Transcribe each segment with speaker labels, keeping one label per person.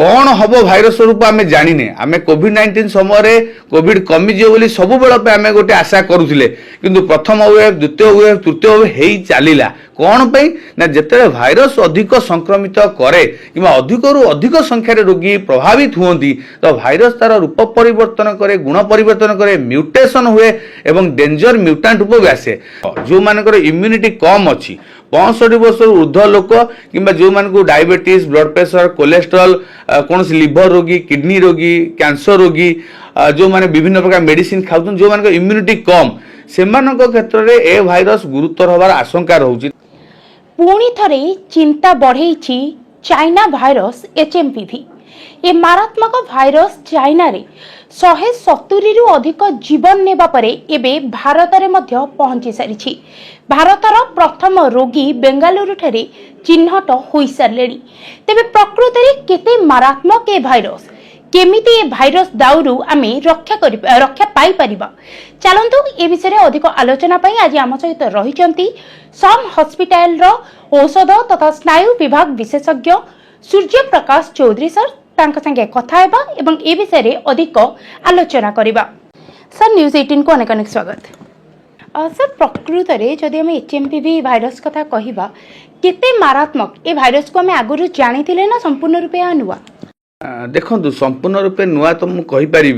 Speaker 1: कौन हम भाइरस रूप आम जाने आम कोविड-19 समय कोविड कमिज बोली सब बेल आम गोटे आशा करुले किंतु प्रथम वेव द्वितीय वेव तृतीय वेव हो चलला कौन पे ना जिते भाइरस अधिक संक्रमित करे कि अधिक रु अधिक संख्यार रोगी प्रभावित हुए तो भाइरस तार रूप परिवर्तन करे गुण परिवर्तन करे म्यूटेशन हुए एवं डेंजर म्यूटांट रूप भी आसे जो मानकर इम्यूनिटी कम अच्छी 65 वर्ष ऊर्ध लोक कि जो मान को डायबिटीज ब्लड प्रेशर कोलेस्ट्रॉल कौन लिवर रोगी किडनी रोगी कैंसर रोगी जो माने विभिन्न प्रकार मेडिसिन खाऊ जो मान इम्यूनिटी कम से क्षेत्र में ए भाइरस गुरुतर हबार आशंका रोचे।
Speaker 2: पुणी थरे चिंता बढ़े चाइना भाइरस एचएमपीवी ए मारात्मक भाइरस चाइना रे 170 रु अधिक जीवन नेबा परे एबे भारत रे मध्य पहुंची सारिछि। भारतर प्रथम रोगी बेंगालुरु ठारे चिन्हट होई सारलेनी। तेबे प्रकृति रे केते मारात्मक ए भाइरस केमिति ए भाइरस दाउरु आमे रक्षा पाई परिबा चलंतु ए विषय अधिक आलोचना पाई आज आम सहित रहिचंती सम हॉस्पिटल रो औषध तथा स्नायु विभाग विशेषज्ञ सूर्य प्रकाश चौधरी सर तांका संगे कथा हेबा एवं ए विषय रे अधिक आलोचना करिबा। सर न्यूज 18 को अनेक अनेक स्वागत। सर प्रकृत रे जदि हम एचएमपीवी भाइरस कथा कहिबा केते मारात्मक ए भाइरस को हम आगुरु जानिथिले ना संपूर्ण रूपे नुवा
Speaker 1: देखु संपूर्ण रूपे नुआ तो मुझे कहीपरि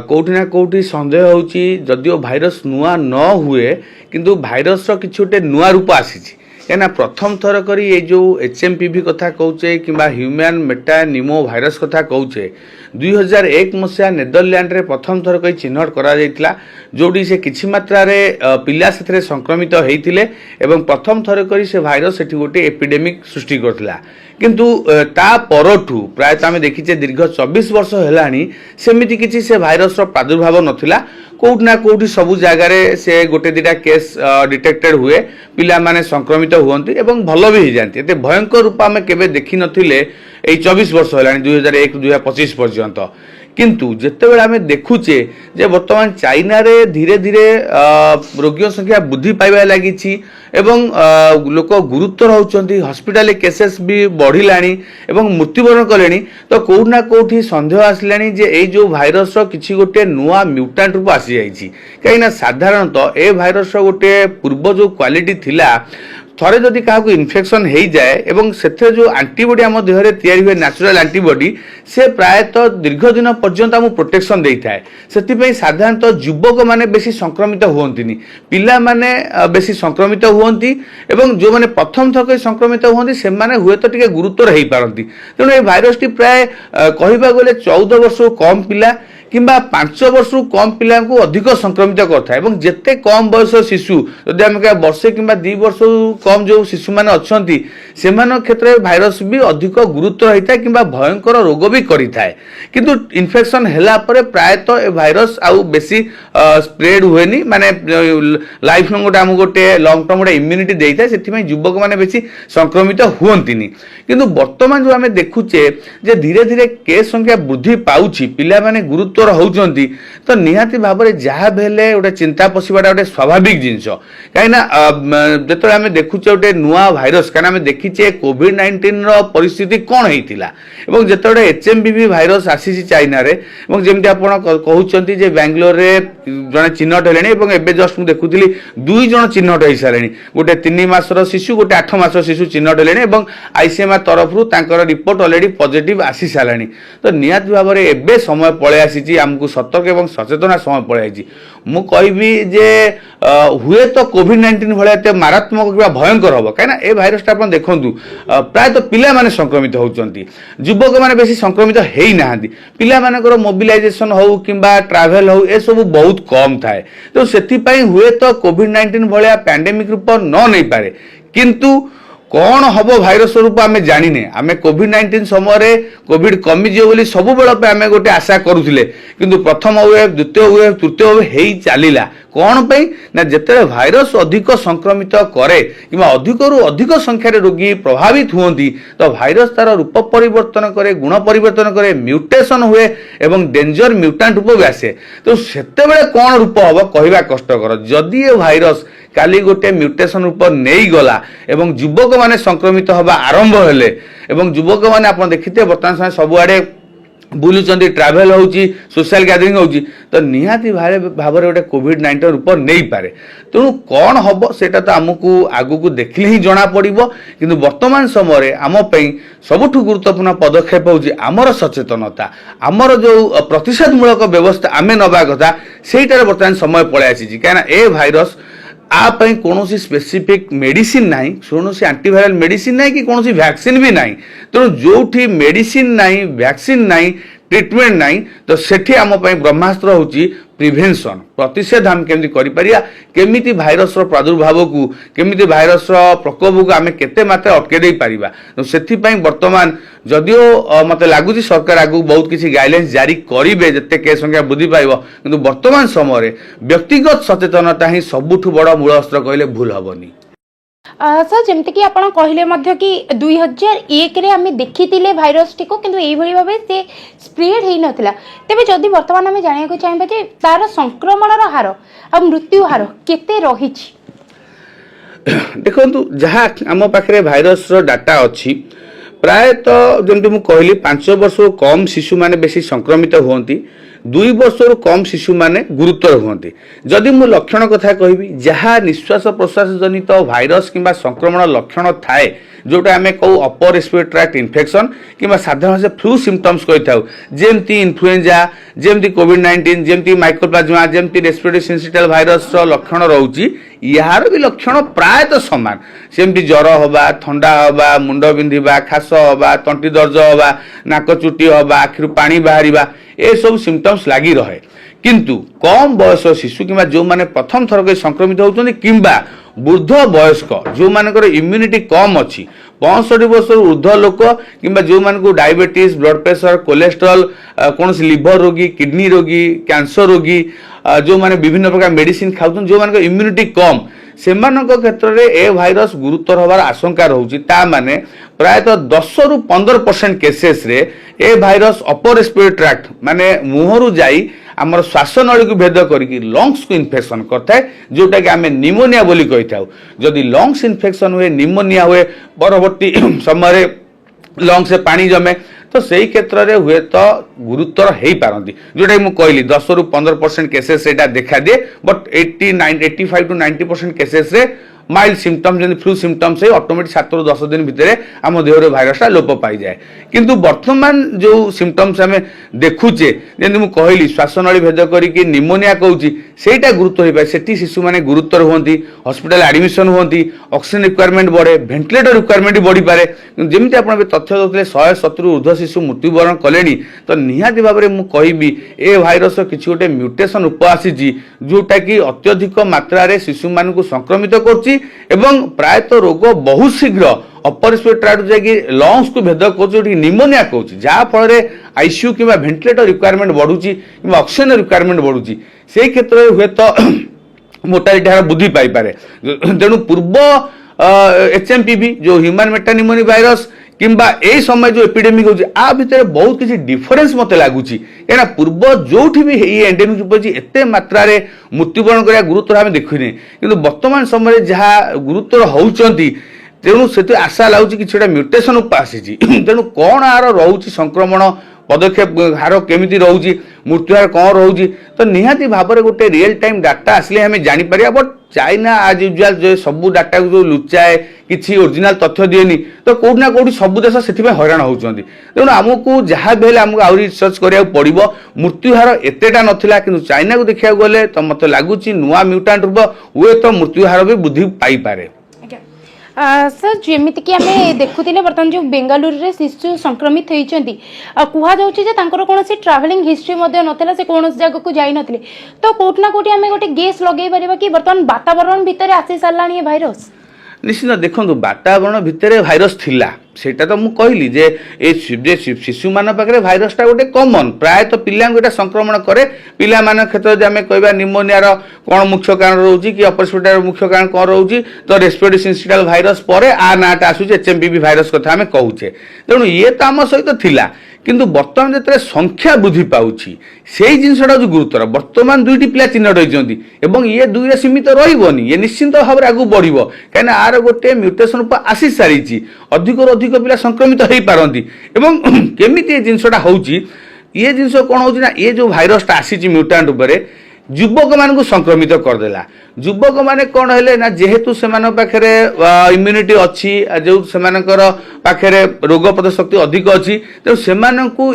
Speaker 1: कौटी ना कौटी सन्देह होची जदिओ भाइरस नुआ न हुए किंतु भाइरस कि गोटे नुआ रूप आसी क्या प्रथम थर करी ये जो एचएमपीवी कथा कहचे कि ह्यूमन मेटा निमो भाइरस कथा कहचे 2001 मसीहा नेदरलैंड रे प्रथम थर कई चिन्हट करा जायतिला जोड़ी से किछि मात्रा रे पिला सेथरे संक्रमित होइतिले एवं प्रथम थर करी से भाइरस सेठी गोटे एपिडेमिक सृष्टि करथिला किंतु ता परठू प्रायतः आम देखीचे दीर्घ 24 वर्ष हेलानी सेमिति किछि से भाइरस रो प्रादुर्भाव नथिला कोउट ना कोउठी सबु जगार से गोटे दिटा केस डिटेक्टेड हुए पिला माने संक्रमित हुअन्ति एवं भल भी हो जाती एते भयंकर रूप आम केबे देखि नथिले एई 24 वर्ष हेलानी 2001 2025 पर्यंत किंतु जितेबाला आम देखुचे जे वर्तमान चाइना रे धीरे धीरे रोगी संख्या वृद्धि पाइबा लगी एवं लोक गुरुतर होउचंती हॉस्पिटल केसेस भी बढ़िलानी एवं मृत्युवरण कलेनी तो कोउठ ना कोउठी संदेह आसलानी जे ए जो भाइरस रो किछि गोटे नुआ म्यूटेंट रूप आसी जाइछि कहिना साधारणतः ए भाइरस रो गोटे पूर्व जो क्वालिटी थिला थरे जदि क्या इन्फेक्शन हो जाए एवं से जो एंटीबॉडी आम देहरे तैयारी हुए नेचुरल एंटीबॉडी से प्रायतः दीर्घ दिन पर्यंत आम प्रोटेक्शन दे थाए से साधारणतः युवक माने बेसी संक्रमित हुअन्तिनी पिला माने बेसी संक्रमित हुअन्ति एवं जो माने प्रथम थक संक्रमित हुअन्ति से माने हुए तो टिके गुरुतर हो पारती तेणु ये भाइरस टी प्राय कहबा गले 14 वर्ष कम पिला किंबा 5 वर्ष कम पिला को अधिक संक्रमित करता है जिते कम बयस शिशु जदि आम क्या वर्षे कि 2 वर्ष कम जो शिशु मैंने अच्छा से क्षेत्र में भाइरस भी अधिक गुरुतर होता है कि भयंकर रोग भी करें किंतु इन्फेक्शन है प्रायतः ए भाइरस आउ बेसी स्प्रेड हुए माने लाइफ लंग गोटे आम गोटे लंग टर्म गोटे इम्यूनिटी देता है से युवक मैंने बेसी संक्रमित हुअन्तिनी किंतु वर्तमान जो आम देखुचे धीरे धीरे केस संख्या वृद्धि पाउछि पिला माने गुरुत्व होउचंती तो निहाती भाव में जहाँ भी गोटे चिंता पशिबाटा गोटे स्वाभाविक जिनस कहीं जो आम देखुचे गोटे नुआ भाइरस कहीं देखीचे कोविड-19 रो परिस्थिति कौन होता जो एचएमपीवी भाइरस आसी चाइना रे जमी आप कहते जे बेंगलोर रे जड़े चिन्हट है एवं जस्ट मुझे देखुली 2 जन चिन्हट हो सारे गोटे 3 मासर शिशु गोटे 8 मास शिशु चिन्हट है आईसीएमआर तरफ रिपोर्ट अलरेडी पॉजिटिव आसी सारे तो निहाती भाव में एबे समय पलि आसी आमको सतर्क एवं सचेतना समय पड़ाई मु कहबी जे हुए तो कोविड-19 भाया मारात्मक कि भयंकर हम कहीं ए भाइरसटा आप देखु प्रायतः पिला माने संक्रमित होउचंती युवक माने बेसी संक्रमित हेई नाहांती पिला मानकर मोबिलाइजेशन हो किंबा ट्रैवल हो ए सब बहुत कम थाए तो सेति पई हुए तो कोविड-19 भाया पैंडेमिक रूप न नहीं पारे किंतु कौन हम भाइरस रूप आम जाने आम कोविड-19 समय कोविड कमिज बोली सब बेल आम गोटे आशा करुले किंतु प्रथम वेव द्वितीय वेव तृतीय वेव हो चलला कौन पे ना जिते भाइरस अधिक संक्रमित करे कि अधिक रु अधिक संख्यार रोगी प्रभावित हुअନ୍ତି तो भाइरस तार रूप परिवर्तन करे गुण परिवर्तन करे म्यूटेशन हुए एवं डेंजर म्यूटांट रूप भी आसे तो सेतेबेले कौन रूप हम कहवा कष्टकर जदि ये भाइरस काली गोटे म्यूटेशन रूप नहीं गला एवं युवक माने संक्रमित हवा आरंभ हेले एवं युवक माने आपण देखिते वर्तमान समय सबुआडे बुलुचंदी ट्रैवल होची सोशल गैदरिंग होची तो निहाती भाव गोटे कोविड-19 रूप नहीं पारे तेणु कौन हम सेटा तो आमको आगू देखले ही जना पड़िबो किंतु वर्तमान समय आम पई सबुठु गुरुत्वपूर्ण पदक्षेप होची आमर सचेतनता आमर जो प्रतिषेधमूलक व्यवस्था आमे नबा कथा सेटार वर्तमान समय पळे आसी काना ए भाइरस आप कौन स्पेसिफिक मेडिसिन ना कौन एंटीवायरल मेडिसिन ना कि कौन वैक्सीन भी ना तेणु जो मेडिसिन ना वैक्सीन ना ट्रिटमेंट ना तो सेठी आम ब्रह्मास्त्र होची प्रिवेंशन प्रतिषेध हम केमती करिपारिया केमिति भाइरस प्रादुर्भाव को केमिति भाइरस प्रकोप को आम केते मात्रा अटके दे पारिबा तो सेथि पई वर्तमान जदियो मते लागुची सरकार आगु बहुत किसी गाइडलाइंस जारी करिवे जते केस संख्या वृद्धि पाइबो किंतु वर्तमान समय व्यक्तिगत सचेतनता ही सबुठु बड़ मूल अस्त्र कहले भूल हबनी।
Speaker 2: सर जमती कि आपण कहले मध्य कि 2001 रे आमे देखितिले भाइरस टिको किंतु एई भली भाबे से स्प्रेड हेई नथिला तेबे जदि वर्तमान आमे जानिया को चाहबे जे तार संक्रमणर हार आ मृत्यु हार केते रहिछि
Speaker 1: देखंतु जहा आम पाखरे भाइरस रो डाटा अछि प्राय तो जमती मु कहली 5 वर्ष कम शिशु माने बेसी संक्रमित होंती 2 वर्ष कम शिशु माने गुरुतर हुअନ୍ତି जदि मु लक्षण कथा कहबी जहाँ निश्वास प्रश्वास जनित भाइरस किंबा संक्रमण लक्षण थाए जोटा आमे कहू अपर रेस्पिरेटरी ट्रैक्ट इन्फेक्शन किंबा साधारण से फ्लू सिम्पटम्स कहि थाउ जेमती इन्फ्लुएंजा जेमती कोविड-19 जेमती माइक्रोप्लाज्मा जेमती रेस्पिरेटरी सिंसिटियल भाइरस रो लक्षण रहउची यार भी लक्षण प्राय तो समान सेमती ज्वर हवा ठंडा हवा मुंड बिंधिबा खास हवा तंटी दर्ज हवा नाक चुटी हवा आखिरु पानी बाहरिबा ए सब सिम्पटम्स लागी रहे किंतु कम बयस शिशु किंबा जो माने प्रथम थर के संक्रमित होउछन्ति किंबा वृद्ध वयस्क जो मानकर इम्यूनिटी कम अच्छी 65 वर्ष ऊर्ध्व लोक किंबा जो मान को डायबिटीज ब्लड प्रेशर कोलेस्ट्रॉल कौन लिवर रोगी किडनी रोगी कैंसर रोगी जो माने विभिन्न प्रकार मेडिसिन खाउछन जो मान को इम्यूनिटी कम सेमानक क्षेत्र में ए भाइरस गुरुतर हबार आशंका रहउची ता माने प्रायतः 10 रु 15% केसेस रे ए भाइरस अपर रेस्पिरेटरी ट्रैक्ट माने मुहरु जाई आमर श्वासनली को भेद करके लंग्स को इन्फेक्शन करता है जोटा कि आम निमोनिया बोली कही था जदि लंग्स इन्फेक्शन हुए निमोनिया हुए परवर्ती समय लंग्स से पानी जमे तो सही क्षेत्र में हुए तो गुरुतर हो पारती जोटा कि कहली 10 रु 15% केसेस से देखा दिए बट 85 to 90% केसेस रे माइल्ड सिम्पटम्स जब फ्लू सिम्पटम्स है ऑटोमेटिक 7 रु 10 दिन भितर आम देह भाइरस लोप पाई जाए किंतु वर्तमान जो सिम्पटम्स आम देखुचे जमी मुझे कहली श्वासनली भेद करके निमोनिया कहूँ सेटा गुरुतर हो पाए से शिशु मैंने गुरुतर हुंती हॉस्पिटल एडमिशन हुंती ऑक्सीजन रिक्वायरमेंट बढ़े भेंटिलेटर रिक्वायरमेंट बढ़ी पारे जमी आप तथ्य दौते 170 ऊर्ध्व शिशु मृत्युवरण कले तो निहाती भाव में मुझे ए भाइरस किसी गोटे म्यूटेशन रूप आसी जोटा कि अत्यधिक मात्रा शिशु मान संक्रमित कर प्रायतः रोग बहुत शीघ्र अपर रेस्पिरेटरी ट्रैक्ट जाकि लंग्स को भेद कर निमोनिया कहूँ जहाँफल आईसीयू कि भेंटिलेटर रिक्वायरमेंट बढ़ुची कि ऑक्सीजन रिक्वायरमेंट बढ़ुची से क्षेत्र में हुए तो मोर्टालिटी हार वृद्धि पाइपे तेणु पूर्व HMPV जो ह्यूमन मेटानिमोनी भाइरस किंबा ए समय जो एपिडेमिक होची आ भितर बहुत किसी डिफरेंस मते लागुची एना पूर्व जोठी भी ए एंडेमिक उपजी एते मात्रा रे मृत्युवरण करिया गुरुतर हम देखिने किंतु वर्तमान समय जहाँ गुरुतर होउचंती तेणु से आशा लाଗୁଛି किछटा म्यूटेशन उप आसी तेणु कौन आर रोची संक्रमण पदक्षेप हार केमिति रोची मृत्यु हार कौन रोची तो निहाती भाव में गोटे रियल टाइम डाटा आसले हमें जापर बट चाइना आज यूजुआल जो सब डाटा को जो लुचाए किसी ओरिजिनल तथ्य दिएनि तो कौटि ना कौटि सब देश से हैरान होती तेणु आमको जहाँ भी आमको आहरी रिसर्च करा पड़ो मृत्यु हार एतेटा नाला कि चाइना को देखा गले तो मत लगुच नुआ म्यूटांट रूप हुए तो मृत्यु हार भी वृद्धि पाइपे
Speaker 2: सर जमीती कि आम देखुले बर्तमान जो बेंगालुरु रे शिशु संक्रमित होती कहु कौन ट्रावेलिंग हिस्ट्री नाला से कौन जगह को जाई नथिले तो कोट ना कोटी आम गोटे गेस लगे पारिबा कि बर्तमान वातावरण भितर आसी सारा ये भाइरस
Speaker 1: निश्चित देखो वातावरण भितर भाइरस थिला सेटा तो मु कहली जे शिशु मान पाखे भाइरसटा गोटे कमन प्रायतः पिला संक्रमण करे पिला मान क्षेत्र में आम कह निमोनिया कौन मुख्य कारण रोचे कि अपर रेस्पिरेटरी मुख्य कारण कौन रोचे तो रेस्पिरेटरी सिंसिटियल भाइरस पर आ नाटा आसूचे एचएमपीवी भाइरस कथा आम कहूचे तेणु ये तो आम सहित थिला किंतु बर्तमान जो संख्या वृद्धि पाऊँच से जिनसा हूँ गुरुतर बर्तमान दुईटी पिला चिन्हट होती ये दुईरे सीमित रही ये निश्चिंत भाव आगू बढ़ कहीं आर गोटे म्यूटेशन रूप आसी सारी अधिक अधिक पिला संक्रमित हो पारती केमी ये जिनसा हूँ ये जिनस कौन हो ये जो भाइरसटा आसी म्यूटांट उपरे युवक मान संक्रमित करदेला युवक माने कौन है ना जेहेतु से पाखे इम्यूनिटी अच्छी जो से पाखे रोग प्रतिशक्ति अधिक अच्छी तेणु से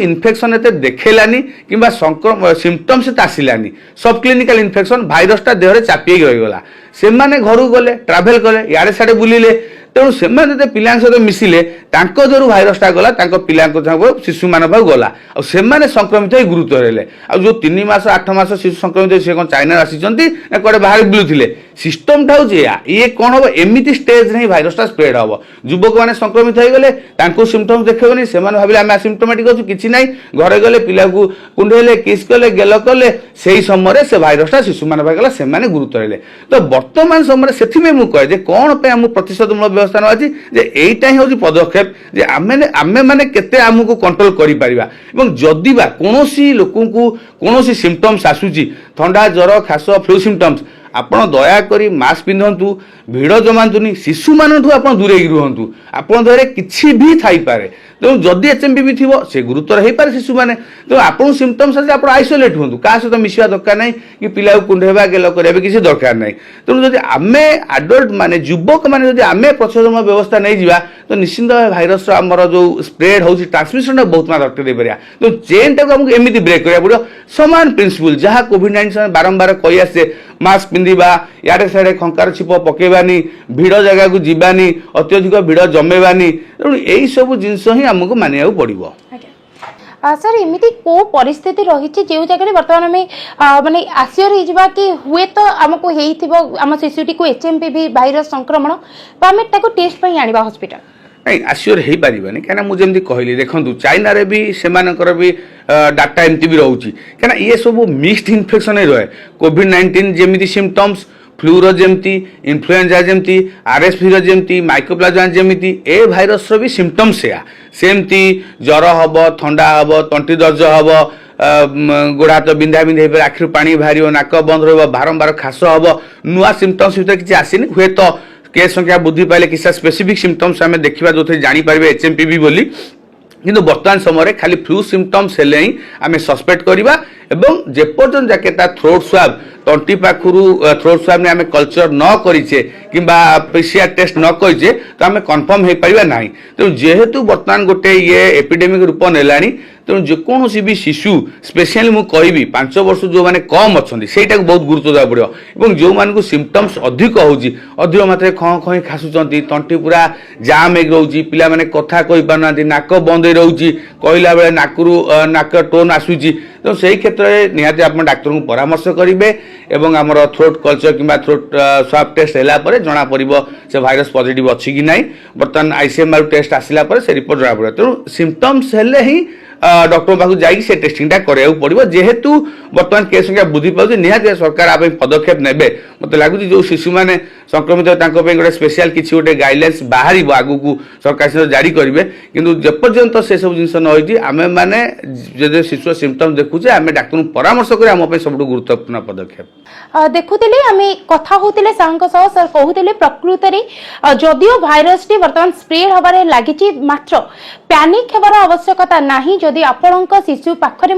Speaker 1: इन्फेक्शन एत देखलानी कि सिम्पटम्स एत आसलानी सब क्लिनिकल इन्फेक्शन भाइरसटा देह चापी रहीगला से घर गले ट्राभेल कले याड़े साड़े बुलिले तेणु से पिला सहित मिसिले जो भाइरसटा गला पिला शिशु मान गला आने संक्रमित हो गुरुत्व रहे आ जो 3 मास 8 मास शिशु संक्रमित सी कौन चाइना आसी कड़े बाहर बुलूले सिस्टम टा ये कौन हम एमती स्टेज नहीं भाइरसटा स्प्रेड हम युवक मैंने संक्रमित हो गले सिम्पटम्स देखनी से भाविले आम सिम्पटोमेटिक अच्छु कि ना घरे गले पिला कुंडेले किस कले गेल कले से समय से भाइरसटा शिशु मान गला से गुरुत्व रहे तो बर्तमान समय से मुझे कहे कौन पे आम प्रतिशोधमूलक व्यवस्था अच्छी यहीटा ही हूँ पदक्षेप जे आमे माने केते आमको कंट्रोल करि परिबा एवं जदि बा कोनोसी लोकन को कोनोसी सिम्पटम्स आसुची ठंडा ज्वर खास फ्लू सिम्पटम्स आपण दया करी मास्क पिंधंतु भिड़ जमातुनी शिशु मानठू आपण दूरे रुहंतु आपण देहरे किछि भी थाई पारे तेणु जदि एचएमपीवी थी से गुरुतर हो पारे शिशु मैंने तेणु आपको सिम्पटम्स आज आप आइसोलेट हूँ क्या सहित मिसवा दरकार ना कि पिला कुंडेवा गेल करा किसी दरकार ना तेणु जब आम आडल्ट माने युवक मैंने आम प्रतिशोधन व्यवस्था नहीं जावा तो निश्चिंत भाव भाइरस आमर जो स्प्रेड हो ट्रांसमिशन बहुत मात्रा अटक पारा तो चेन टाक आमको एमती ब्रेक करा पड़ो सामान प्रिंसिपल जहाँ कोविड-19 बारंबार कही आसे मास्क पिंधा याडे साइडे खंकार छिप पकेबानी भिड़ जगह को जीवानी अत्यधिक भिड़ जमेबानी तेणु यही सब जिनस ही आमको मानिया पड़ो
Speaker 2: सर एमती को परिस्थिति रही जो जगह बर्तमान आम माने आश्योर हो कि हुए तो आमको आम शिशुटी को एचएमपीवी भाइरस संक्रमण तो आम टेस्ट आने हॉस्पिटल
Speaker 1: नहीं आश्योर हो पारानी कहीं मुझे कहली देखो चाइना रे भी से भी डाटा एमती भी रोचे कहीं ये सब मिक्सड इन्फेक्शन रहे कोविड-19 जमी सिम्पटम्स फ्लूर जमती इन्फ्लुएंजा जमती आरएसपी जमती माइकोप्लाज्मा जमती ए भाइरस भी सिम्पटम्स सेमती ज्वर हम ठंडा हम तंटी दर्ज हम गोड़ हाथ बिंधा बिंधा हो आखिर पानी बाहर नाक बंद रहा बारंबार खास हम नुआ सिम्पटम्स भितर किसी आसनी हुए तो केस संख्या वृद्धि पाइले किसी स्पेसिफिक सिम्पटम्स आम देखा जो जापर एचएमपीवी बोली किंतु बर्तमान समय खाली फ्लू सिम्पटम्स हेले ही आम सस्पेक्ट करवा एवं जेपर्यंत जाके थ्रोट स्वाब तंटी पाखु थ्रोट स्वाब ने आम कल्चर न करें कि पीसीआर टेस्ट न करें तो आम कन्फर्म हो पारा ना तेणु जेहेतु बर्तमान गोटे ये एपिडेमिक रूप नेला तेणु जेकोसी भी शिशु स्पेशली मुझे कहि 5 वर्ष जो मैंने कम अच्छा से बहुत गुरुत्व देवा पड़ो और जो मानक सिम्पटम्स अधिक अधिक मात्रा खं खं खासुंट तंटी पूरा जाम हो रोचे पिला माने कथा कही पारना नाक बंद रोचे कहला बेले नाक टोन आसूची तो से क्षेत्र में निहाती आप डाक्तर को परामर्श करेंगे एवं आमर थ्रोट कल्चर कि थ्रोट स्वाब टेस्ट है जना पड़ से भाइरस पॉजिटिव अच्छी कि ना बर्तमान आईसीएमआर टेस्ट आसला से रिपोर्ट जना पड़ा तेणु सिम्पटम्स हेले ही डॉक्टर पाखु जाइए से टेस्टिंगटा करा पड़ो जेहेतु बर्तमान केस संख्या वृद्धि पाँच निहाती सरकार आप पदक्षेप ने मत लगुच जो शिशु मैंने संक्रमित गोटे स्पेशल किसी गोटे गाइडलाइंस बाहर आगू को सरकार सहित जारी करेंगे किंतु जेपर्यंत से सब जिन न आम मैंने जो शिशु सिम्पटम्स देखुचे आम डाक्तर को परामर्श करें आम सब गुरुत्वपूर्ण पदक्षेप
Speaker 2: देखुले आम कथा होते सर कहते प्रकृत में जदियो भाइरस टी बर्तमान स्प्रेड हबारे लगी मात्र पैनिक हेबार आवश्यकता नहीं जदि आपण शिशु पाखरे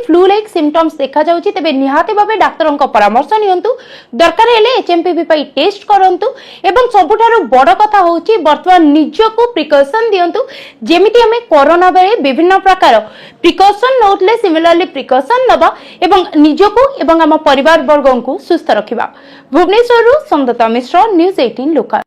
Speaker 2: फ्लू लाइक सिम्पटम्स देखा जाउची तेबे निहाती भाबे डाक्तरों परामर्श नियंतु दरकार हेले एचएमपीवी पई टेस्ट करंतु एवं सबुठारु बड़ कथा होची बर्तमान निजको प्रिकॉशन दियंतु जेमिति हमें कोरोना बेले विभिन्न प्रकार प्रिकॉशन नोटले सिमिलरली प्रिकॉशन नबा एवं निजको एवं आम परिवार वर्गों को सुस्थ रखिबा। भुवनेश्वरु संदता मिश्र न्यूज 18 लोकल।